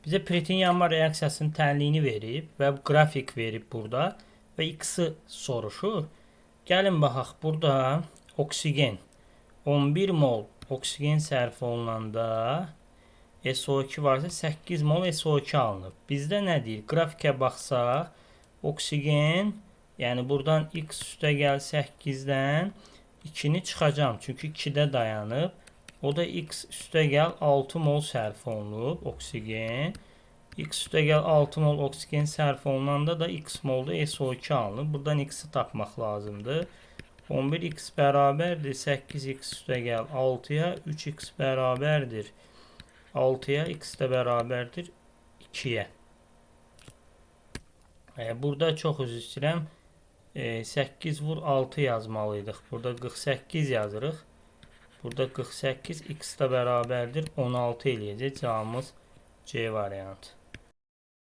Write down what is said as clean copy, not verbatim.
Bizə Pret'in yanma reaksiyasının tənliyini verib və qrafik verib burada və X-i soruşur. Gəlin baxaq, burada oksigen 11 mol oksigen sərf olunanda SO2 varsa 8 mol SO2 alınıb. Bizdə nə deyir? Qrafikə baxsaq, oksigen, yəni buradan X üstə gəl 8-dən 2-ni çıxacam. Çünki 2-də dayanıb. O da X üstə gəl 6 mol sərf olunub oksigen. X üstə gəl 6 mol oksigen sərf olunanda da X molda SO2 alınıb. Buradan X-i tapmaq lazımdır. 11x bərabərdir 8x üstə gəl 6-ya, 3x bərabərdir 6-ya, x də bərabərdir 2-yə. Burada çox üzr istəyirəm. 8 vur 6 yazmalıydıq. Burada 48 yazırıq. Burada 48 x də bərabərdir 16 eləyəcək. Cavabımız C variantı.